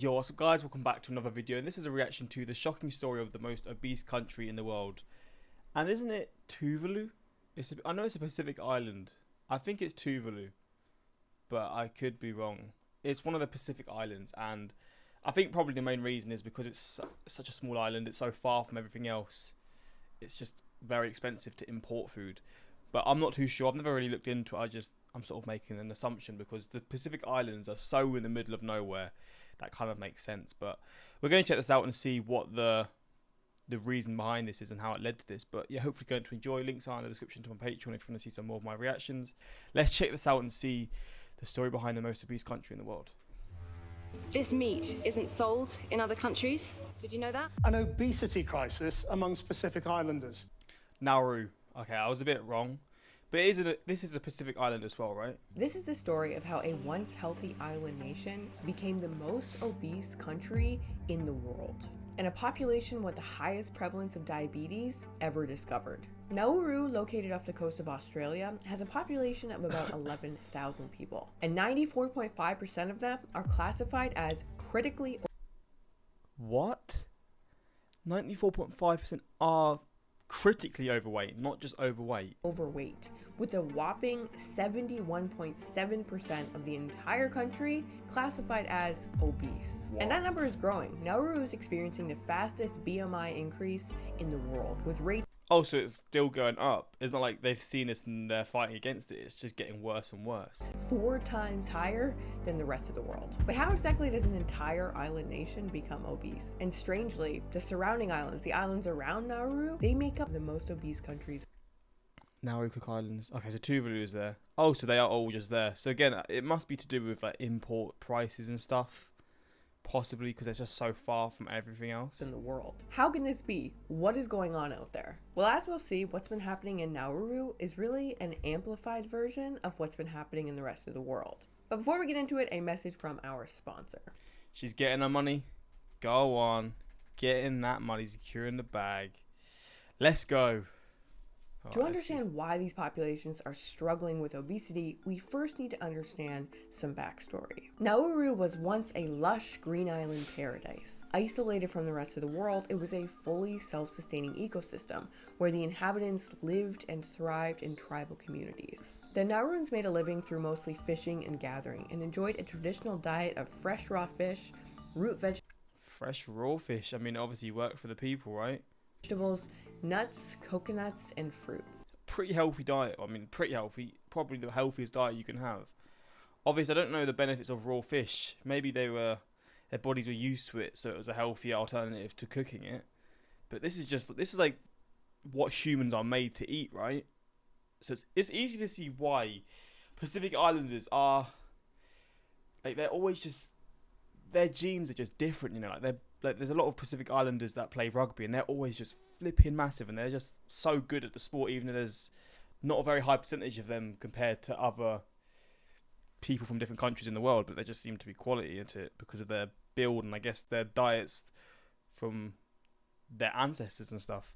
Yo, what's up guys, welcome back to another video, and this is a reaction to the shocking story of the most obese country in the world. And isn't it Tuvalu? I know it's a Pacific island. I think it's Tuvalu, but I could be wrong. It's one of the Pacific islands, and I think probably the main reason is because it's such a small island, it's so far from everything else. It's just very expensive to import food. But I'm not too sure, I've never really looked into it, I'm sort of making an assumption because the Pacific Islands are so in the middle of nowhere. That kind of makes sense, but we're going to check this out and see what the reason behind this is and how it led to this. But yeah, hopefully going to enjoy. Links are in the description to my Patreon if you want to see some more of my reactions. Let's check this out and see the story behind the most obese country in the world. This meat isn't sold in other countries. Did you know that? An obesity crisis amongst Pacific Islanders. Nauru. Okay, I was a bit wrong. But this is a Pacific island as well, right? This is the story of how a once healthy island nation became the most obese country in the world, and a population with the highest prevalence of diabetes ever discovered. Nauru, located off the coast of Australia, has a population of about 11,000 people, and 94.5% of them are classified as critically. What? 94.5% are critically overweight, not just overweight. Overweight, with a whopping 71.7% of the entire country classified as obese. Wow. And that number is growing. Nauru is experiencing the fastest BMI increase in the world, with rates. Oh, so it's still going up. It's not like they've seen this and they're fighting against it. It's just getting worse and worse. 4 times higher than the rest of the world. But how exactly does an entire island nation become obese? And strangely, the surrounding islands, the islands around Nauru, they make up the most obese countries. Nauru Cook Islands. Okay, so Tuvalu is there. Oh, so they are all just there. So again, it must be to do with like import prices and stuff. Possibly because they're just so far from everything else in the world. How can this be? What is going on out there? Well, as we'll see, what's been happening in Nauru is really an amplified version of what's been happening in the rest of the world. But before we get into it, a message from our sponsor. She's getting her money. Go on. Getting that money, securing the bag. Let's go. To understand why these populations are struggling with obesity, we first need to understand some backstory. Nauru was once a lush green island paradise. Isolated from the rest of the world, it was a fully self-sustaining ecosystem where the inhabitants lived and thrived in tribal communities. The Nauruans made a living through mostly fishing and gathering and enjoyed a traditional diet of fresh raw fish, root vegetables. Fresh raw fish? I mean, obviously you work for the people, right? Vegetables, nuts, coconuts, and fruits. Pretty healthy diet. I mean, pretty healthy. Probably the healthiest diet you can have. Obviously, I don't know the benefits of raw fish. Maybe their bodies were used to it, so it was a healthier alternative to cooking it. But this is like what humans are made to eat, right? So it's easy to see why Pacific Islanders are like they're always just their genes are just different, you know. Like there's a lot of Pacific Islanders that play rugby and they're always just flipping massive and they're just so good at the sport, even though there's not a very high percentage of them compared to other people from different countries in the world, but they just seem to be quality into it because of their build and I guess their diets from their ancestors and stuff.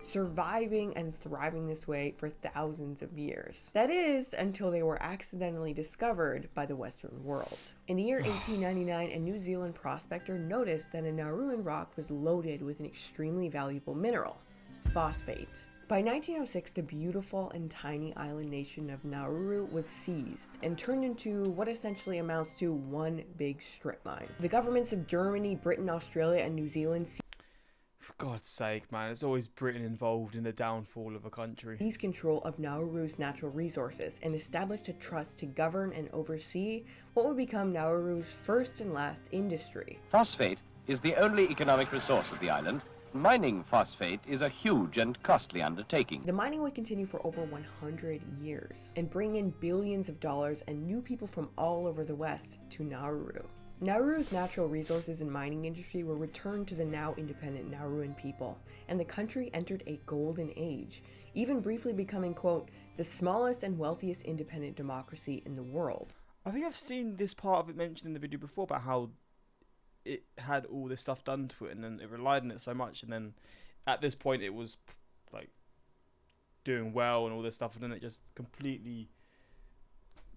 Surviving and thriving this way for thousands of years. That is, until they were accidentally discovered by the Western world. In the year 1899, a New Zealand prospector noticed that a Nauruan rock was loaded with an extremely valuable mineral, phosphate. By 1906, the beautiful and tiny island nation of Nauru was seized and turned into what essentially amounts to one big strip mine. The governments of Germany, Britain, Australia, and New Zealand For God's sake, man, it's always Britain involved in the downfall of a country. seized control of Nauru's natural resources and established a trust to govern and oversee what would become Nauru's first and last industry. Phosphate is the only economic resource of the island. Mining phosphate is a huge and costly undertaking. The mining would continue for over 100 years and bring in billions of dollars and new people from all over the West to Nauru. Nauru's natural resources and mining industry were returned to the now independent Nauruan people, and the country entered a golden age, even briefly becoming, quote, the smallest and wealthiest independent democracy in the world. I think I've seen this part of it mentioned in the video before about how it had all this stuff done to it and then it relied on it so much, and then at this point it was like doing well and all this stuff, and then it just completely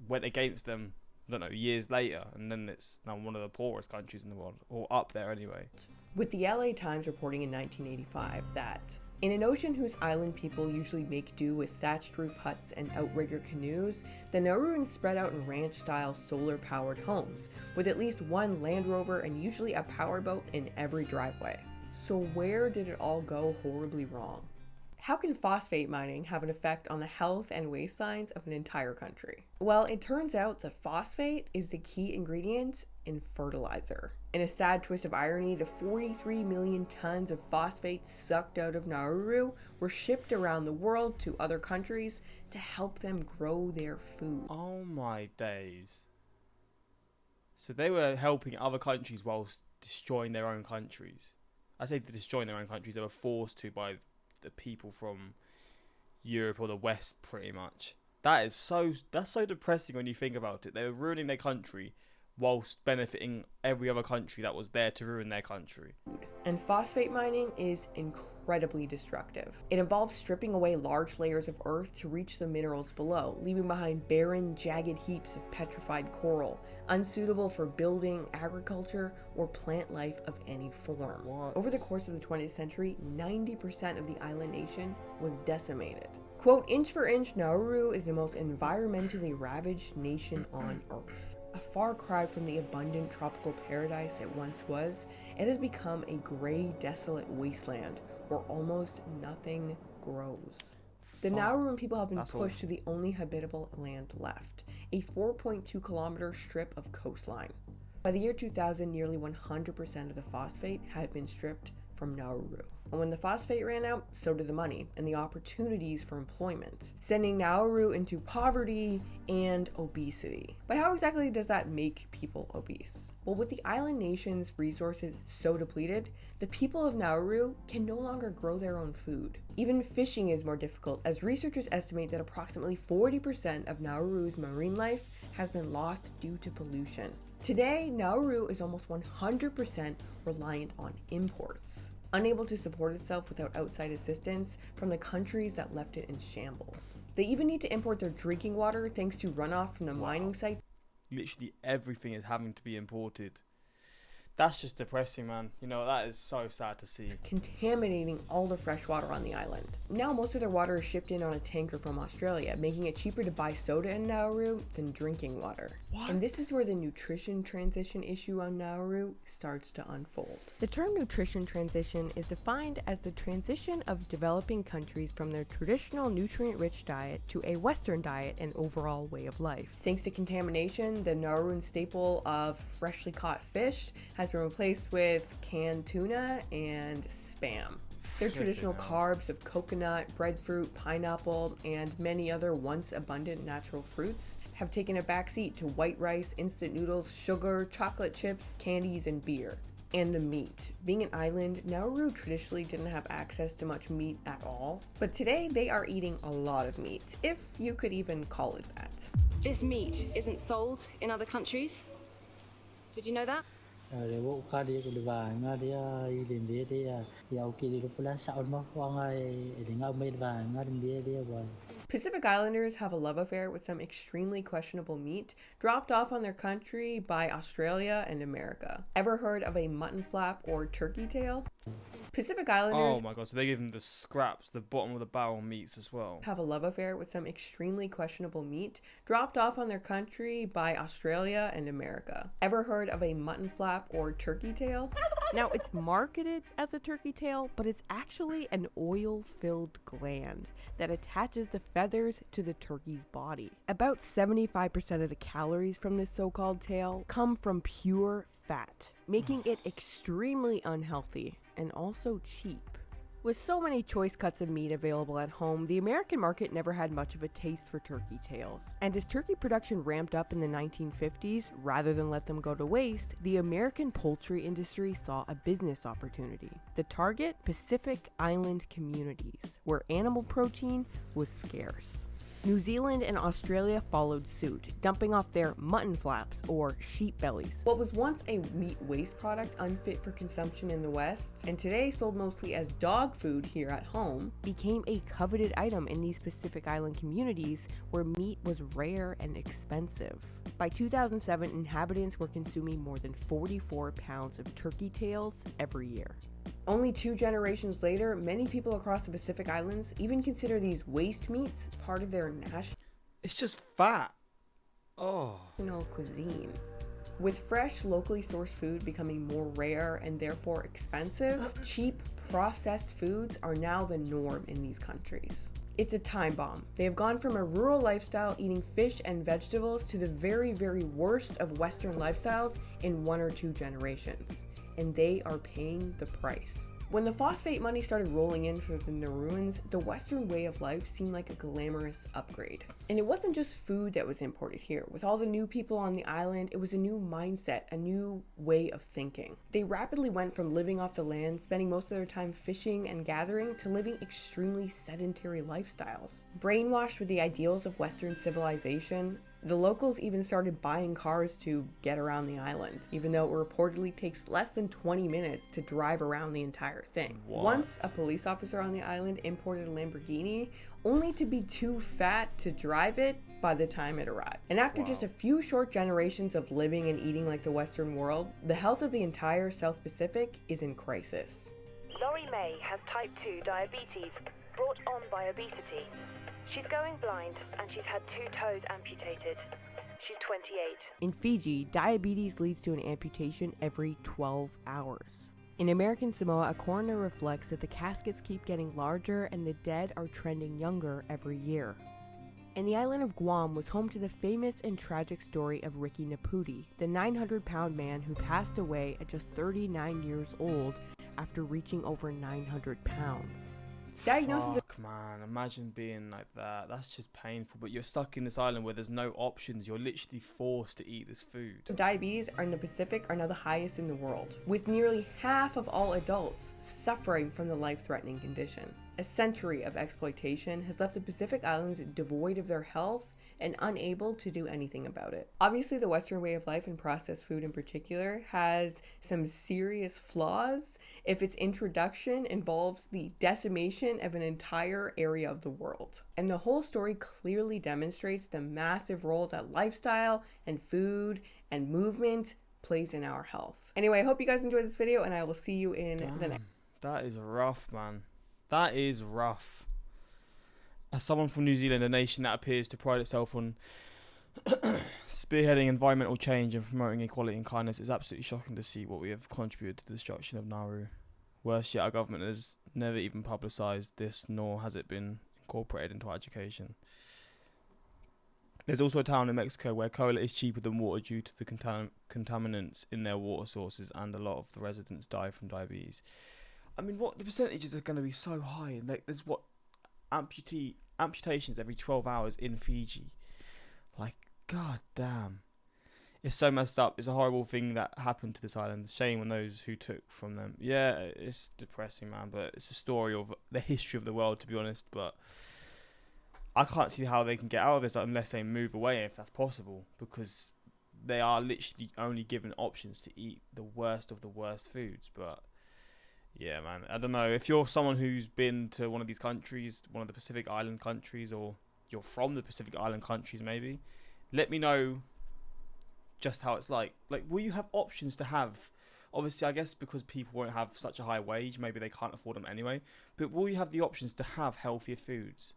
went against them I don't know, years later, and then it's now one of the poorest countries in the world, or up there anyway. With the LA Times reporting in 1985 that in an ocean whose island people usually make do with thatched roof huts and outrigger canoes, the Nauruans spread out in ranch-style solar-powered homes, with at least one Land Rover and usually a powerboat in every driveway. So where did it all go horribly wrong? How can phosphate mining have an effect on the health and waste signs of an entire country? Well, it turns out that phosphate is the key ingredient in fertilizer. In a sad twist of irony, the 43 million tons of phosphate sucked out of Nauru were shipped around the world to other countries to help them grow their food. Oh my days. So they were helping other countries whilst destroying their own countries. I say destroying their own countries, they were forced to by the people from Europe or the West, pretty much. That's so depressing when you think about it. They were ruining their country whilst benefiting every other country that was there to ruin their country. And phosphate mining is incredibly destructive. It involves stripping away large layers of earth to reach the minerals below, leaving behind barren, jagged heaps of petrified coral, unsuitable for building, agriculture, or plant life of any form. What? Over the course of the 20th century, 90% of the island nation was decimated. Quote, inch for inch, Nauru is the most environmentally ravaged nation on Earth. A far cry from the abundant tropical paradise it once was, it has become a gray, desolate wasteland where almost nothing grows. The Nauruan people have been pushed to the only habitable land left, a 4.2 kilometer strip of coastline. By the year 2000, nearly 100% of the phosphate had been stripped from Nauru. And when the phosphate ran out, so did the money and the opportunities for employment, sending Nauru into poverty and obesity. But how exactly does that make people obese? Well, with the island nation's resources so depleted, the people of Nauru can no longer grow their own food. Even fishing is more difficult, as researchers estimate that approximately 40% of Nauru's marine life has been lost due to pollution. Today, Nauru is almost 100% reliant on imports, unable to support itself without outside assistance from the countries that left it in shambles. They even need to import their drinking water thanks to runoff from the mining site. Literally everything is having to be imported. That's just depressing, man. You know, that is so sad to see. Contaminating all the fresh water on the island. Now most of their water is shipped in on a tanker from Australia, making it cheaper to buy soda in Nauru than drinking water. What? And this is where the nutrition transition issue on Nauru starts to unfold. The term nutrition transition is defined as the transition of developing countries from their traditional nutrient-rich diet to a Western diet and overall way of life. Thanks to contamination, the Nauruan staple of freshly caught fish has been replaced with canned tuna and Spam. Their traditional carbs of coconut, breadfruit, pineapple, and many other once abundant natural fruits have taken a backseat to white rice, instant noodles, sugar, chocolate chips, candies, and beer. And the meat. Being an island, Nauru traditionally didn't have access to much meat at all, but today they are eating a lot of meat, if you could even call it that. This meat isn't sold in other countries. Did you know that? Pacific Islanders have a love affair with some extremely questionable meat dropped off on their country by Australia and America. Ever heard of a mutton flap or turkey tail? Pacific Islanders Oh my god, so they give them the scraps, the bottom of the barrel meats as well. Have a love affair with some extremely questionable meat dropped off on their country by Australia and America. Ever heard of a mutton flap or turkey tail? Now, it's marketed as a turkey tail, but it's actually an oil-filled gland that attaches the feathers to the turkey's body. About 75% of the calories from this so-called tail come from pure fat, making it extremely unhealthy and also cheap. With so many choice cuts of meat available at home, the American market never had much of a taste for turkey tails. And as turkey production ramped up in the 1950s, rather than let them go to waste, the American poultry industry saw a business opportunity. The target? Pacific Island communities, where animal protein was scarce. New Zealand and Australia followed suit, dumping off their mutton flaps or sheep bellies. What was once a meat waste product unfit for consumption in the West, and today sold mostly as dog food here at home, became a coveted item in these Pacific Island communities where meat was rare and expensive. By 2007, inhabitants were consuming more than 44 pounds of turkey tails every year. Only 2 generations later, many people across the Pacific Islands even consider these waste meats part of their It's just fat. Oh. national cuisine. With fresh, locally sourced food becoming more rare and therefore expensive, cheap, processed foods are now the norm in these countries. It's a time bomb. They have gone from a rural lifestyle eating fish and vegetables to the very, very worst of Western lifestyles in 1 or 2 generations. And they are paying the price. When the phosphate money started rolling in for the Nauruans, the Western way of life seemed like a glamorous upgrade. And it wasn't just food that was imported here. With all the new people on the island, it was a new mindset, a new way of thinking. They rapidly went from living off the land, spending most of their time fishing and gathering, to living extremely sedentary lifestyles. Brainwashed with the ideals of Western civilization, the locals even started buying cars to get around the island, even though it reportedly takes less than 20 minutes to drive around the entire thing. What? Once, a police officer on the island imported a Lamborghini, only to be too fat to drive it by the time it arrived. And after just a few short generations of living and eating like the Western world, the health of the entire South Pacific is in crisis. Laurie May has type 2 diabetes, brought on by obesity. She's going blind and she's had 2 toes amputated. She's 28. In Fiji, diabetes leads to an amputation every 12 hours. In American Samoa, a coroner reflects that the caskets keep getting larger and the dead are trending younger every year. And the island of Guam was home to the famous and tragic story of Ricky Naputi, the 900-pound man who passed away at just 39 years old after reaching over 900 pounds. Diagnosis Fuck, man. Imagine being like that. That's just painful. But you're stuck in this island where there's no options. You're literally forced to eat this food. of diabetes in the Pacific are now the highest in the world, with nearly half of all adults suffering from the life-threatening condition. A century of exploitation has left the Pacific Islands devoid of their health and unable to do anything about it. Obviously, the Western way of life, and processed food in particular, has some serious flaws if its introduction involves the decimation of an entire area of the world. And the whole story clearly demonstrates the massive role that lifestyle and food and movement plays in our health. Anyway, I hope you guys enjoyed this video, and I will see you in the next. That is rough, man. That is rough. As someone from New Zealand, a nation that appears to pride itself on spearheading environmental change and promoting equality and kindness, it's absolutely shocking to see what we have contributed to the destruction of Nauru. Worse yet, our government has never even publicised this, nor has it been incorporated into our education. There's also a town in Mexico where cola is cheaper than water due to the contaminants in their water sources, and a lot of the residents die from diabetes. I mean, what the percentages are going to be so high, and like, there's what amputations every 12 hours in Fiji. Like, god damn, it's so messed up. It's a horrible thing that happened to this island. Shame on those who took from them. Yeah, it's depressing, man, but it's a story of the history of the world, to be honest. But I can't see how they can get out of this unless they move away, if that's possible, because they are literally only given options to eat the worst of the worst foods. But yeah, man, I don't know. If you're someone who's been to one of these countries, one of the Pacific Island countries, or you're from the Pacific Island countries maybe, let me know just how it's like. Like, will you have options to have? Obviously, I guess because people won't have such a high wage, maybe they can't afford them anyway. But will you have the options to have healthier foods?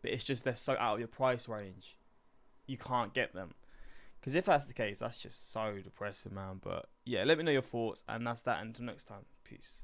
But it's just they're so out of your price range, you can't get them. Because if that's the case, that's just so depressing, man. But yeah, let me know your thoughts, and that's that. Until next time, peace.